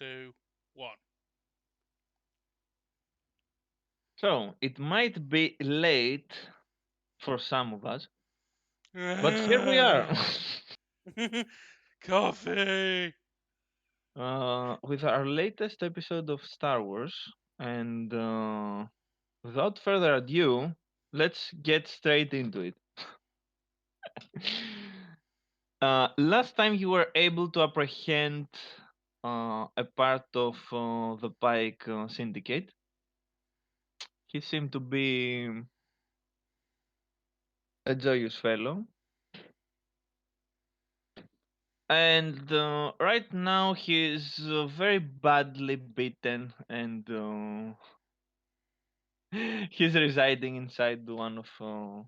2, 1. So it might be late for some of us, but here we are. Coffee. With our latest episode of Star Wars, and without further ado, let's get straight into it. Last time you were able to apprehend a part of the Pike Syndicate. He seemed to be a joyous fellow. And right now he's very badly beaten, and he's residing inside one of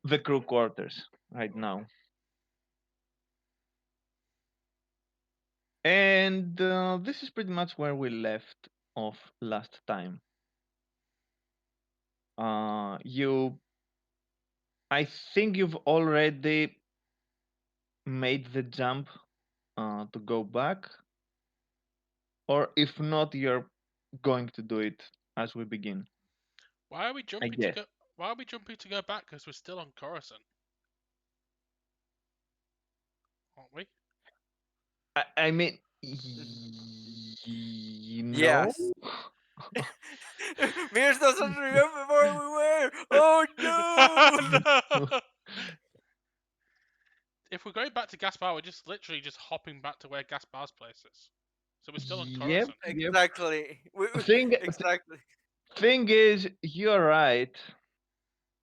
the crew quarters right now. And this is pretty much where we left off last time. You, I think you've already made the jump to go back, or if not, you're going to do it as we begin, Why are we I jumping to guess. go? Why are we jumping to go back? Because we're still on Coruscant, aren't we? I mean, no. Yes. Mears doesn't remember where we were. Oh no! No. If we're going back to Gaspar, we're just literally just hopping back to where Gaspar's place is. So we're still on Yep, Coruscant. yep. Exactly. Thing, Exactly. thing is, you're right,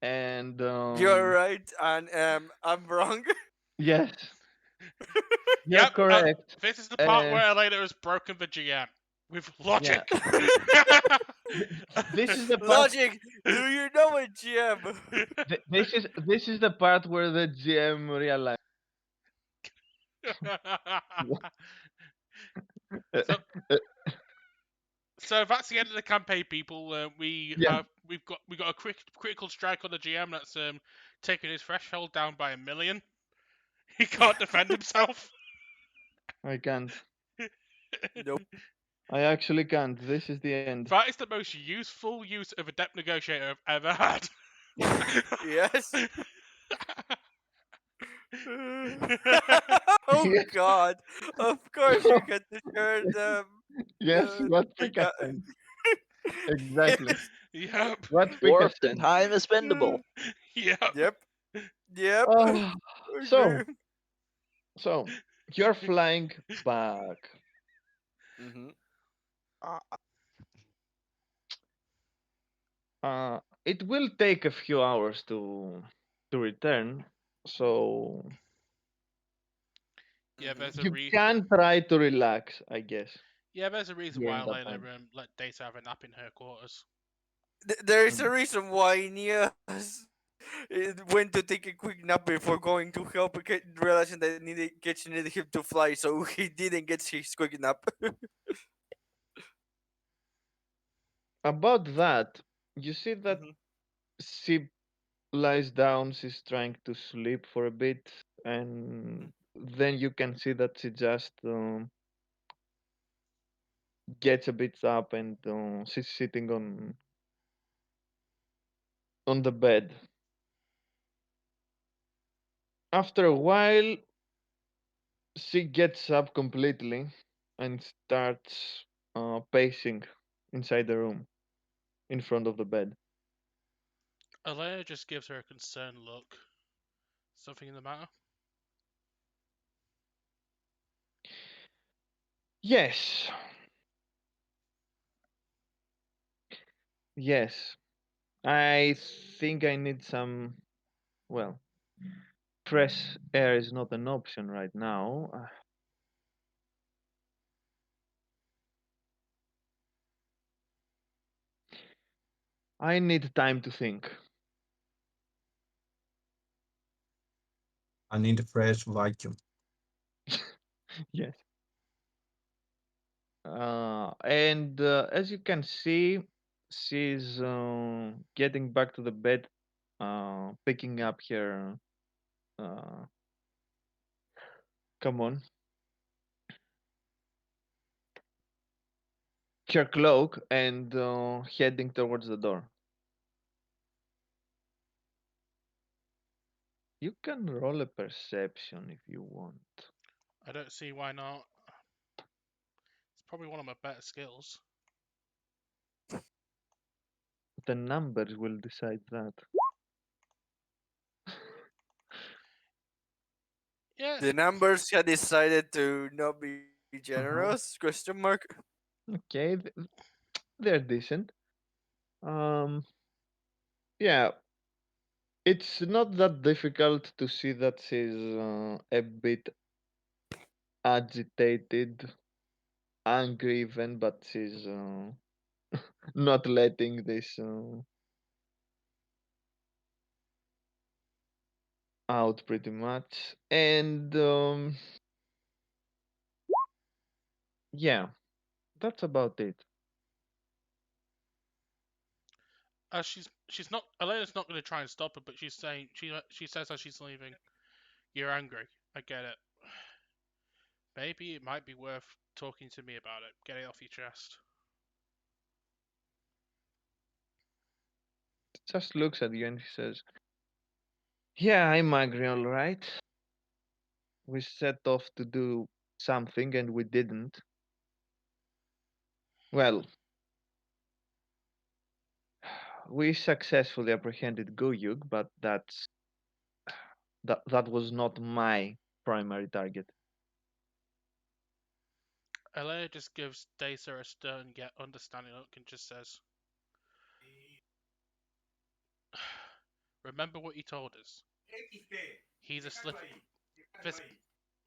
and You're right, and I'm wrong. yes, you're Yep. correct, This is the part and where Elena has broken the GM with yeah, logic. this is the part. Logic. Do you know it, GM? This is the part where the GM realized. so so that's the end of the campaign, people. Yeah, We've got a critical strike on the GM that's taking his threshold down by 1,000,000. He can't defend himself. I can't. Nope. I actually can't. This is the end. That is the most useful use of a depth negotiator I've ever had. Yes. Oh God! Of course you can destroy them. Yes, what The pick I guy. sent. Exactly. Yes. Yep. What pick I Dwarfed and sent. high and expendable. Yep. Yep. Yep. Oh, For so, sure. so you're flying back. Mm-hmm. Uh, It will take a few hours to return, so Yeah, Mm-hmm. there's a you can try to relax, I guess, reason why during that Elena time. let Data have a nap in her quarters. There's Mm. a reason why Nias went to take a quick nap before going to help, realizing that Kitchen needed him to fly, so he didn't get his quick nap. About that, you see that Hmm. she lies down, she's trying to sleep for a bit, and then you can see that she just gets a bit up, and she's sitting on the bed. After a while, she gets up completely and starts pacing inside the room in front of the bed. Elena just gives her a concerned look. Something in the matter? Yes, yes. I think I need some. Well, fresh air is not an option right now. I need time to think. I need a fresh vacuum. Yes. And as you can see, she's getting back to the bed, picking up her. Uh, Come on. her cloak and heading towards the door. You can roll a perception if you want. I don't see why not. It's probably one of my better skills. The numbers will decide that. Yeah, The numbers had decided to not be generous? Uh-huh. Question mark. Okay, they're decent. Yeah, it's not that difficult to see that she's a bit agitated, angry even, but she's not letting this out pretty much. And yeah, that's about it. she's not. Elena's not going to try and stop her, but she's saying she says as she's leaving, "You're angry. I get it. Maybe it might be worth talking to me about it. Get it off your chest." Just looks at you and he says, "Yeah, I'm angry, all right. We set off to do something and we didn't. Well, we successfully apprehended Goyuk, but that was not my primary target." Elena just gives Dacer a stern yet understanding look and just says, "Remember what you told us. He's a slip. This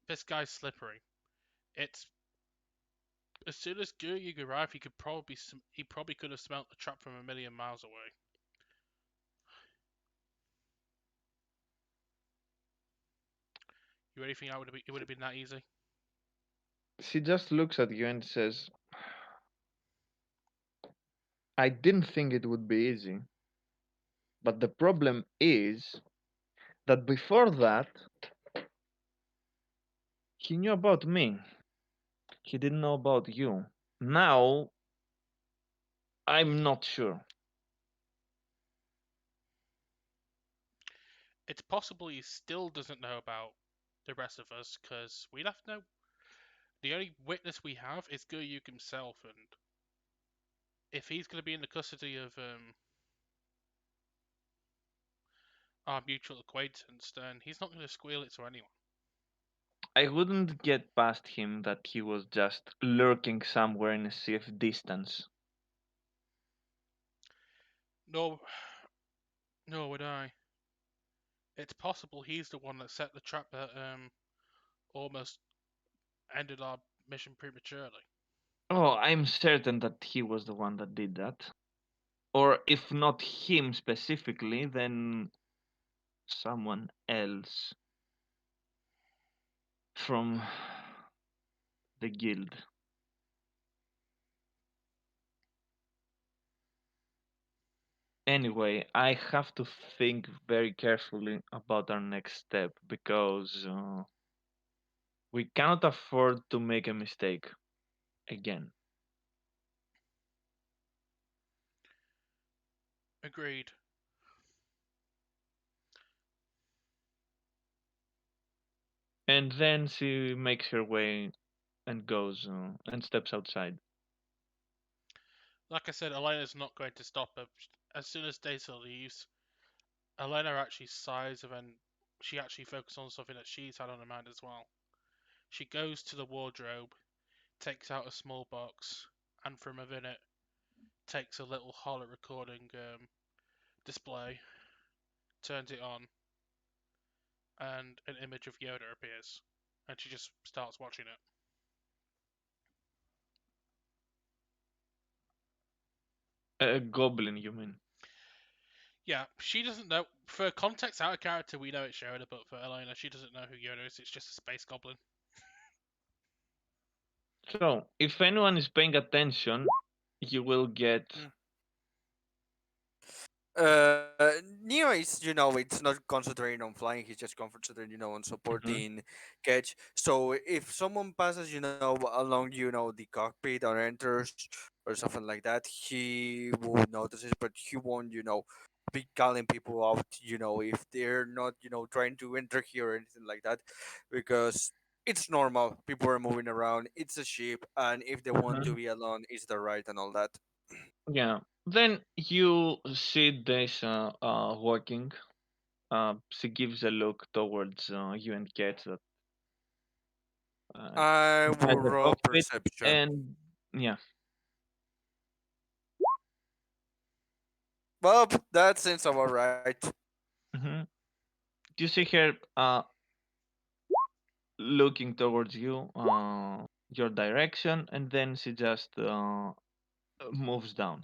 this guy's slippery. It's as soon as Gurug arrived, he probably could have smelt the trap from a million miles away." You really think it would have been that easy? She just looks at you and says, "I didn't think it would be easy. But the problem is that before that, he knew about me. He didn't know about you. Now, I'm not sure." It's possible he still doesn't know about the rest of us, because we'd have to know. The only witness we have is Gurug himself, and if he's going to be in the custody of our mutual acquaintance, then he's not going to squeal it to anyone. I wouldn't get past him that he was just lurking somewhere in a safe distance. Nor, nor would I. It's possible he's the one that set the trap that almost ended our mission prematurely. Oh, I'm certain that he was the one that did that. Or if not him specifically, then someone else from the guild. Anyway, I have to think very carefully about our next step because we cannot afford to make a mistake again. Agreed. And then she makes her way and goes and steps outside. Like I said, Elena's not going to stop her. As soon as Daisy leaves, Elena actually sighs and then she actually focuses on something that she's had on her mind as well. She goes to the wardrobe, takes out a small box, and from within it takes a little hollow recording display, turns it on, and an image of Yoda appears. And she just starts watching it. A goblin, you mean? Yeah, she doesn't know. For context, out of character, we know it's Yoda, but for Elena, she doesn't know who Yoda is. It's just a space goblin. So, if anyone is paying attention, you will get. Neo is, it's not concentrating on flying. He's just concentrating, on Mhm. supporting Catch. So if someone passes, along, the cockpit or enters or something like that, he will notice it, but he won't, be calling people out, if they're not, trying to enter here or anything like that, because it's normal. People are moving around. It's a ship, and if they want to Mhm. be alone, it's their right and all that. Yeah. Then you see this walking. She gives a look towards you and Cat that uh, I will inside the roll cockpit, perception. and yeah. Well, that seems about right. Mhm. You see her looking towards you, your direction, and then she just moves down.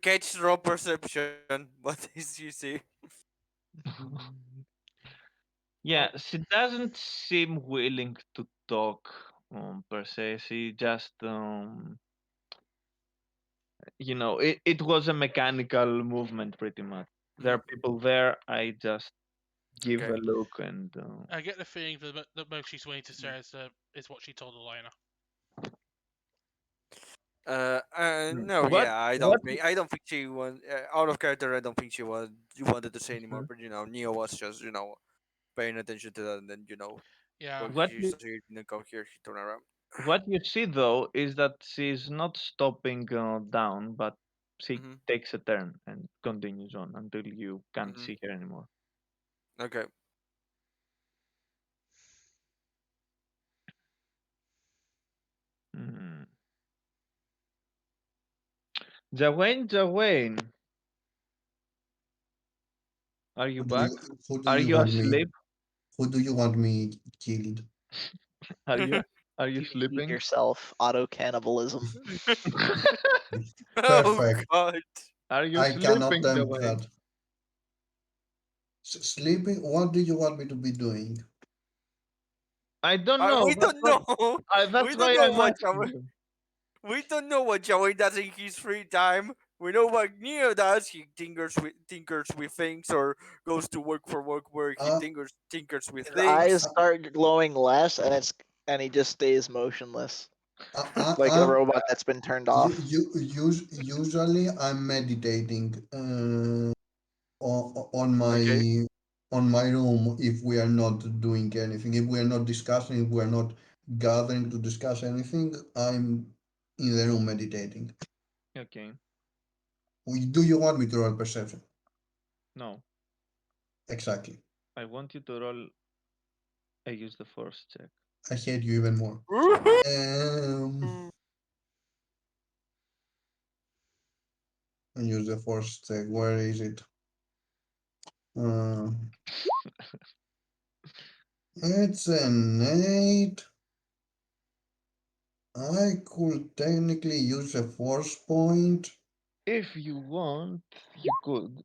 Catch raw perception. What is you see? Yeah, she doesn't seem willing to talk per se. She just, it was a mechanical movement pretty much. There Mhm. are people there. I just give Okay. a look and. I get the feeling that the most she's willing to say is what she told Elena. No, What? yeah, What? I don't think she was out of character. I don't think she wanted to say anymore. Mhm. But Neo was just paying attention to that, and then Yeah. when What he you saw she didn't come here, he turned around. what you see though is that she's not stopping down, but she Mhm. takes a turn and continues on until you can't Mhm. see her anymore. Okay. Mm. Jawain, Jawain, are you Who do back? you who do Are you you want me asleep? who do you want me killed? Are you are you You eat sleeping? yourself. Auto cannibalism. Oh Perfect. God. Are you I cannot sleeping, tempt Jawain? that. Sleeping? What do you want me to be doing? I don't know. We don't know. That's We don't why know I'm what asking you. We don't know what Joey does in his free time. We know what Neo does. He tinkers with things, or goes to work for work where he Uh, tinkers with His eyes things. uh, start glowing less, and he just stays motionless, like a I'm robot that's been turned off. usually I'm meditating on Okay. my room if we are not doing anything. If we are not discussing, if we are not gathering to discuss anything, I'm in the room meditating. Okay. Do you want me to roll perception? No, Exactly. I want you to roll. I use the force check. I hate you even more. Woohoo! Um, I use the force check. Where is it? Uh, it's an 8. I could technically use a force point. If you want, you could.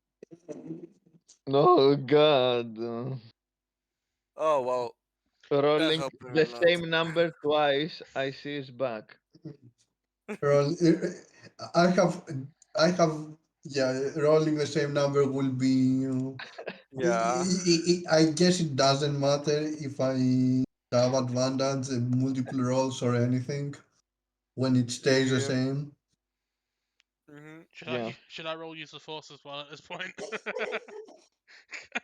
Oh God. Oh well, that Rolling helped me a the lot. same number twice, I see is back. Roll, I have, I have, yeah, rolling the same number will be, Yeah. I guess it doesn't matter if I have advantage, multiple rolls or anything when it stays the Yeah. same. Hmm. Yeah. Should I roll use the force as well at this point?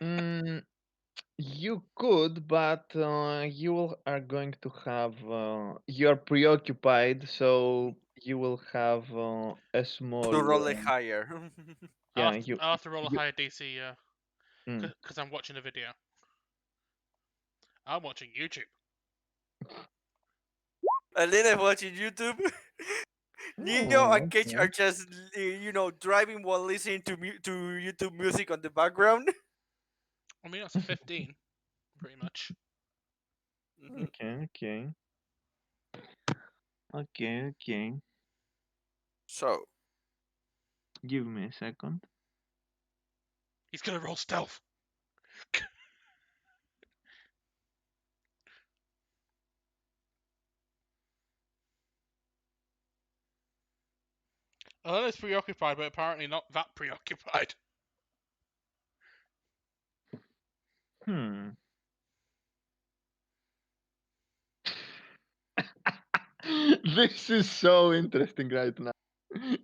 Mm, you could, but are going to have. You are preoccupied, so you will have a small. To roll it higher. Yeah, you. I'll have to roll a you higher DC, yeah, mm. because I'm watching a video. I'm watching YouTube. And then I'm watching YouTube. Neo and Oh, Cage are okay. just driving while listening to YouTube music on the background. I mean, that's a 15, pretty much. Hmm. Okay, okay, okay, okay. So Give me a second. He's gonna roll stealth. Elena's preoccupied, but apparently not that preoccupied. Hmm. This is so interesting right now.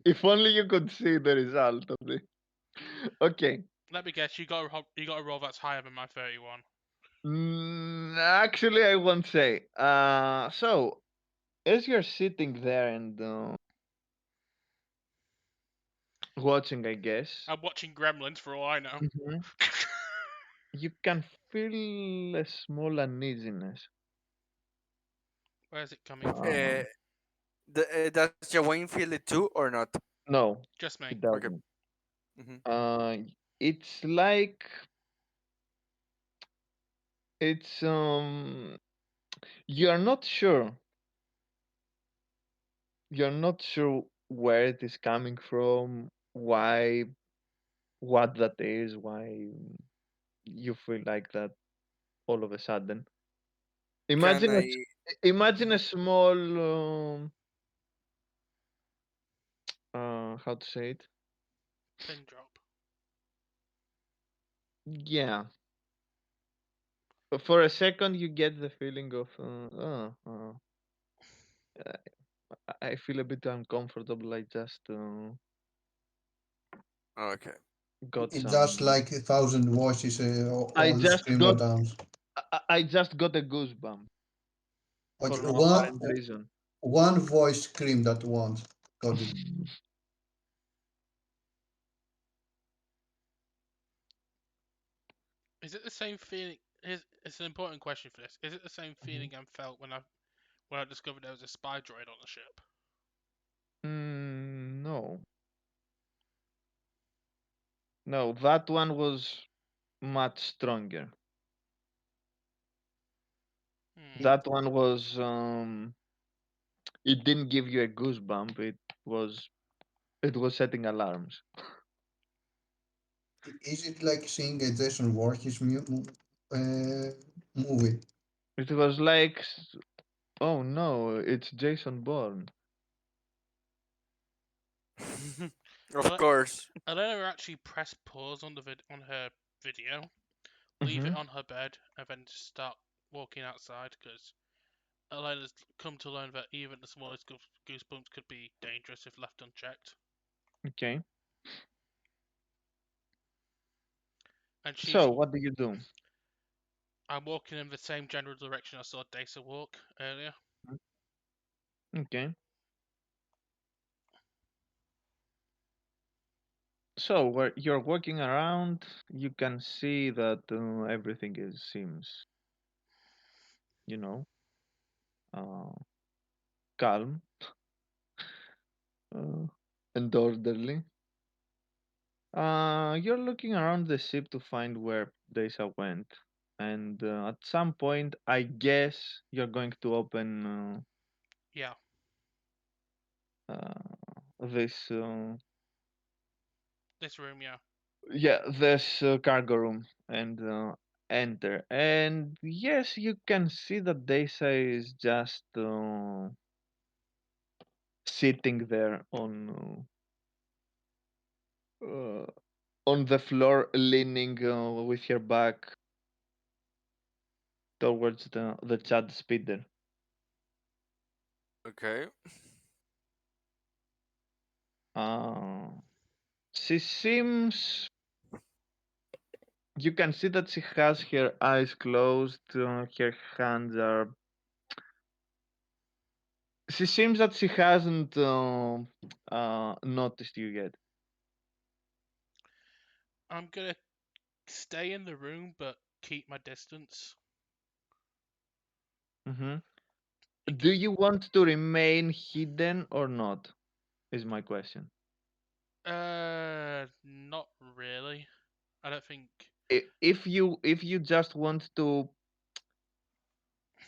If only you could see the result of this. Okay. Let me guess, you got a roll that's higher than my 31. Actually, I won't say. So as you're sitting there and watching, I guess, I'm watching Gremlins for all I know. mhm, you can feel a small uneasiness. Where's it coming from? Uh, does Jawain feel it too or not? No, Just me. it Okay. doesn't. Hmm. Uh, it's like it's you're not sure. You're not sure where it is coming from, why, what that is, why you feel like that all of a sudden. Can Imagine I? imagine a Mhm. small how to say it? Pin drop. Yeah. For a second, you get the feeling of I feel a bit uncomfortable. I just Okay. got It's just some. like 1,000 voices I all just scream got at once. I just got a goosebump for Okay, no apparent reason. one voice screamed at once. Got it. Is it the same feeling? It's an important question for this. Is it the same feeling I felt when I discovered there was a spy droid on the ship? No, no, that one was much stronger. Hmm. That one was it didn't give you a goosebump. Was it was setting alarms. Is it like seeing a Jason Voorhees movie? It was like, oh no, it's Jason Bourne. Of Ale- course. Elena actually pressed pause on on her video, leave it Hmm. on her bed, and then just start walking outside because Elena's come to learn that even the smallest goosebumps could be dangerous if left unchecked. Okay. And So what do you do? I'm walking in the same general direction I saw Dasa walk earlier. Okay. So where you're walking around, you can see that everything is seems, you know, uh, calm uh, and orderly. You're looking around the ship to find where Desa went, and at some point, I guess you're going to open Yeah, this, this room, yeah. yeah, this cargo room and enter. And yes, you can see that Desa is just sitting there uh, on the floor, leaning with her back towards the chat speeder. Okay. Uh, she seems. You can see that she has her eyes closed. Her hands are. She seems that she hasn't noticed you yet. I'm gonna stay in the room but keep my distance. Hmm. In Do case, you want to remain hidden or not? Is my question. not really. I don't think. If you just want to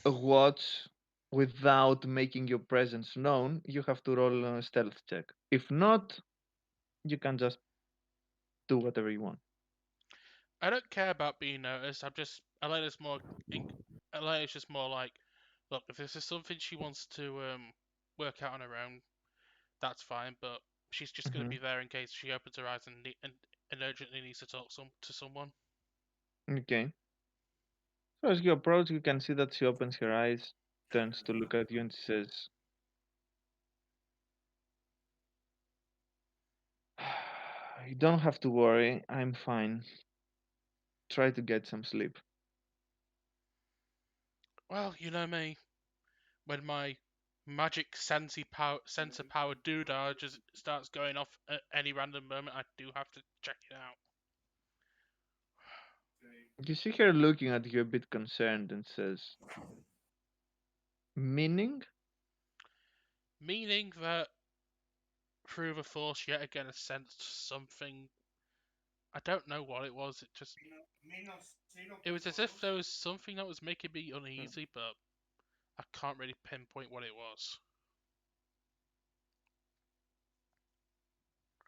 watch without making your presence known, you have to roll a stealth check. If not, you can just do whatever you want. I don't care about being noticed. Elena's more. Elena's just more like, look, if this is something she wants to work out on her own, that's fine. But She's just going to be there in case she opens her eyes and urgently needs to talk to someone. Okay. So as you approach, you can see that she opens her eyes, turns to look at you, and says, "You don't have to worry. I'm fine. Try to get some sleep." Well, you know me. When my magic sensor powered doodah just starts going off at any random moment, I do have to check it out. You see her looking at you a bit concerned and says, "Meaning?" Meaning that through the force, yet again, I sensed something. I don't know what it was. It was as if there was something that was making me uneasy, but I can't really pinpoint what it was.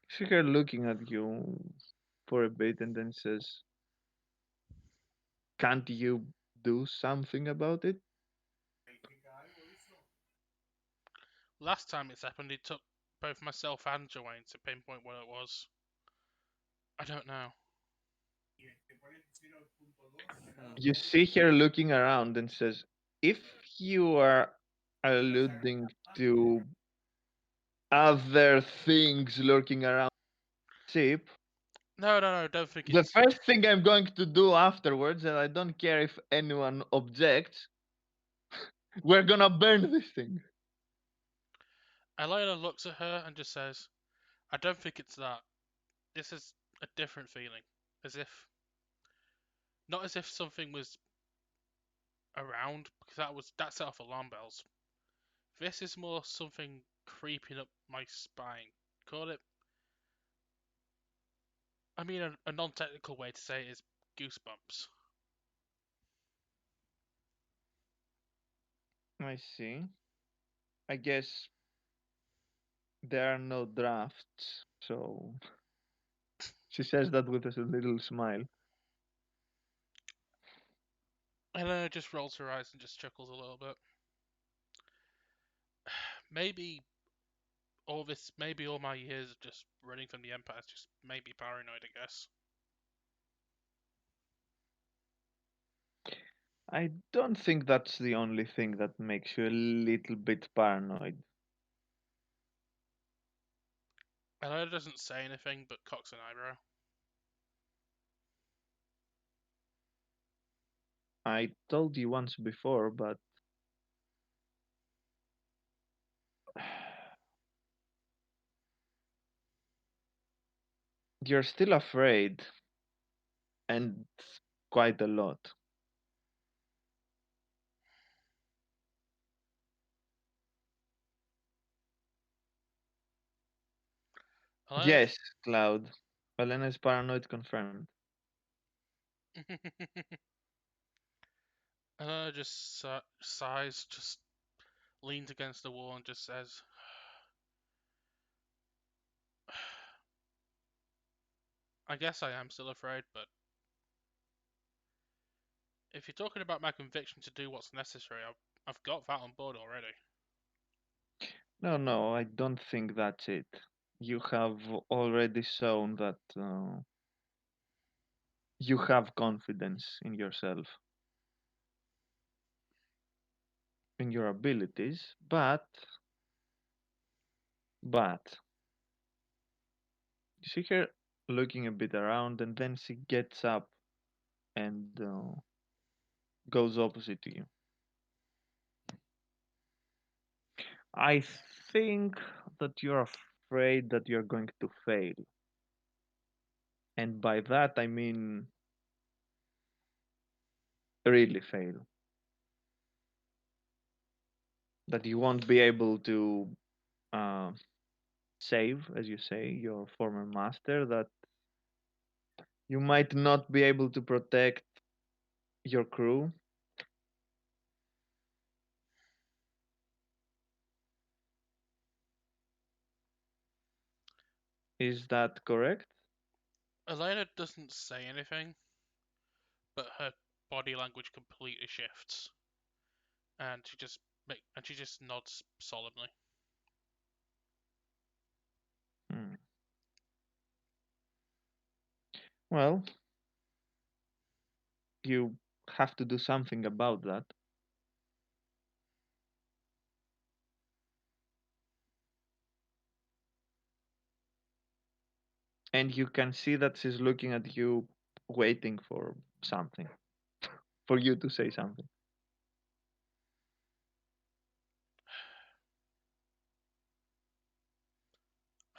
You see her looking at you for a bit and then says, "Can't you do something about it?" Last time it's happened, it took both myself and Joanne to pinpoint what it was. I don't know. You see her looking around and says, "If you are alluding to other things lurking around the ship, No, don't think the it's. first thing I'm going to do afterwards, and I don't care if anyone objects, we're gonna burn this thing." Elena looks at her and just says, I don't think it's that. This is a different feeling. As if. Not as if something was around, because that set off alarm bells. This is more something creeping up my spine. Call it. I mean, a non technical way to say it is goosebumps. I see. I guess there are no drafts, so she says that with a little smile. Elena just rolls her eyes and just chuckles a little bit. Maybe all my years of just running from the Empire is just made me paranoid, I guess. I don't think that's the only thing that makes you a little bit paranoid. Elena doesn't say anything but cocks an eyebrow. I told you once before, but you're still afraid, and quite a lot. Elena, Yes, Cloud. Elena is paranoid confirmed. Elena just sighs, just leans against the wall and just says, I guess I am still afraid, but if you're talking about my conviction to do what's necessary, I've got that on board already. No, I don't think that's it. You have already shown that you have confidence in yourself, in your abilities, but you see her looking a bit around, and then she gets up and goes opposite to you. I think that you're afraid that you're going to fail. And by that, I mean really fail. That you won't be able to uh, save, as you say, your former master, that you might not be able to protect your crew. Is that correct? Elena doesn't say anything, but her body language completely shifts, and she just nods solemnly. Hmm. Well, you have to do something about that. And you can see that she's looking at you, waiting for something, for you to say something.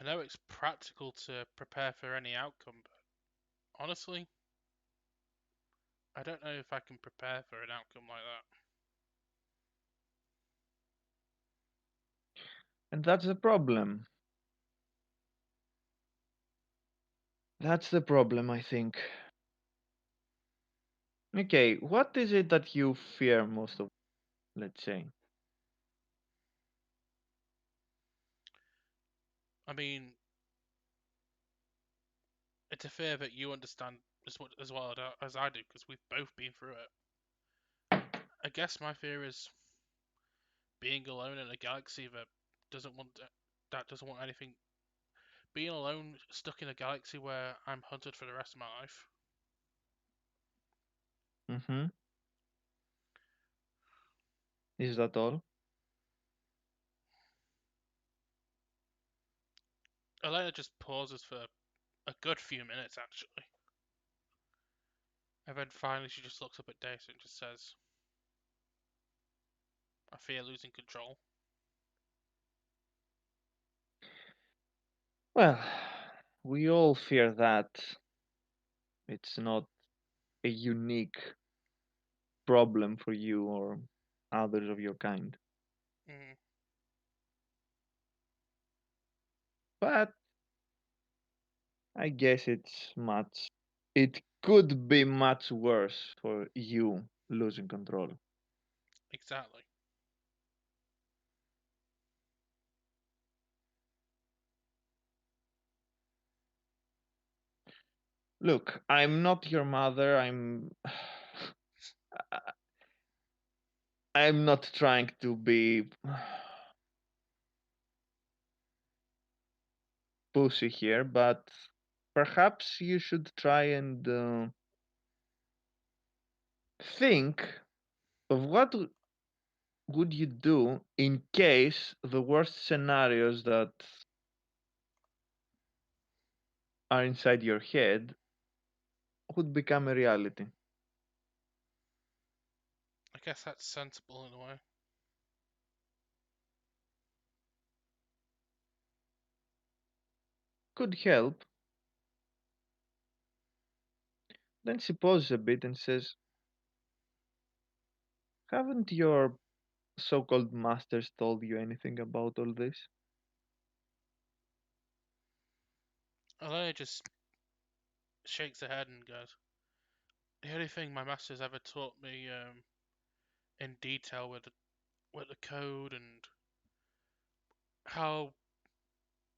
I know it's practical to prepare for any outcome, but honestly, I don't know if I can prepare for an outcome like that. And that's the problem. That's the problem, I think. Okay, what is it that you fear most of, let's say? I mean, it's a fear that you understand as well as I do, because we've both been through it. I guess my fear is being alone in a galaxy doesn't want doesn't want anything. Being alone, stuck in a galaxy where I'm hunted for the rest of my life. Mm-hmm. Is that all? Elena just pauses for a good few minutes, actually. And then finally she just looks up at Dace and just says, I fear losing control. Well, we all fear that. It's not a unique problem for you or others of your kind. Mm, But I guess it could be much worse for you losing control. exactly. Look, I'm not your mother. I'm not trying to be pussy here, but perhaps you should try and think of would you do in case the worst scenarios that are inside your head would become a reality. I guess that's sensible in a way. Could help. Then she pauses a bit and says, haven't your so-called masters told you anything about all this? Elena just shakes her head and goes, the only thing my masters ever taught me in detail with the code and how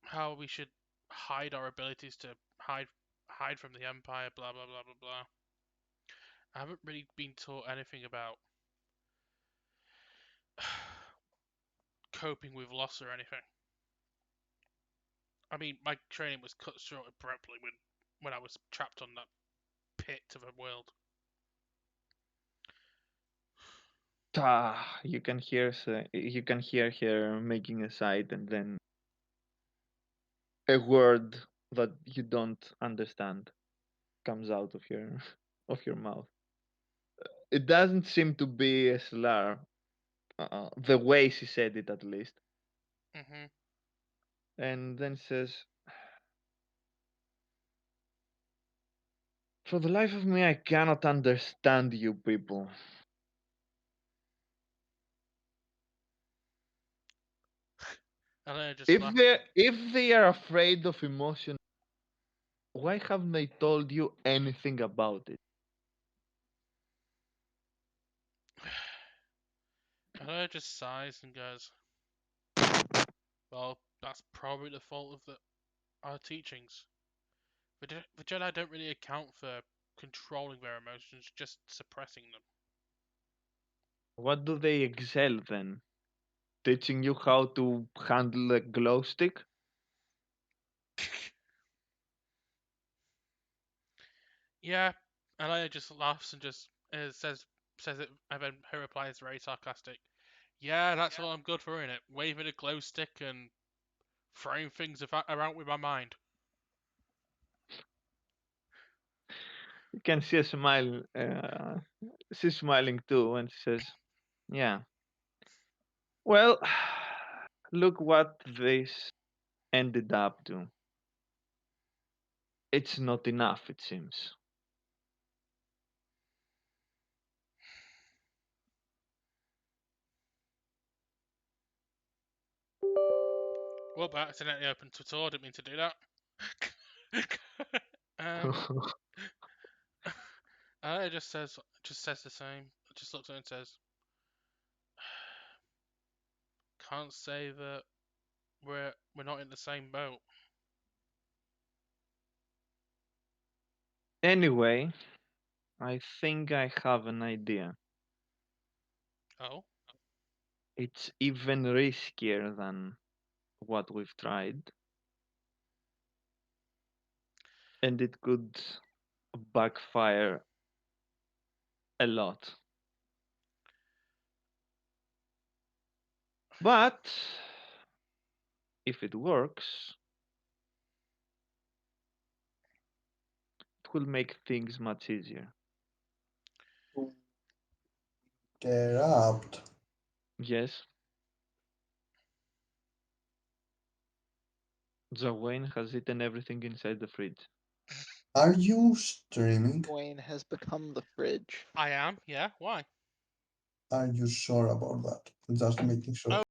how we should hide our abilities to hide from the Empire, blah blah blah blah blah. I haven't really been taught anything about coping with loss or anything. I mean, my training was cut short abruptly when I was trapped on that pit of a world. You can hear her making a sigh and then a word that you don't understand comes out of your of your mouth. It doesn't seem to be a slur, the way she said it at least. Mhm. And then says, "For the life of me, I cannot understand you people. Elena just laughed. If they are afraid of emotion, why haven't they told you anything about it?" Elena just sighs and goes, "Well, that's probably the fault of our teachings. The Jedi don't really account for controlling their emotions, just suppressing them." What do they excel then? Teaching you how to handle a glow stick? Yeah, Elena just laughs and just says it, and then her reply is very sarcastic. Yeah, that's all I'm good for, innit? Waving a glow stick and throwing things around with my mind. You can see a smile. She's smiling too, and she says, "Yeah. Well, look what this ended up to. It's not enough, it seems." Well, I accidentally opened Twitter. Didn't mean to do that. um, it just says the same. It just looks at her and says, "Can't say that we're not in the same boat." Anyway, I think I have an idea. Oh, It's even riskier than what we've tried, and it could backfire a lot. But if it works, it will make things much easier. Interrupt. Yes, Zawayne has eaten everything inside the fridge. Are you streaming? Wayne has become the fridge. I am. Yeah. Why? Are you sure about that? Just making sure. Oh,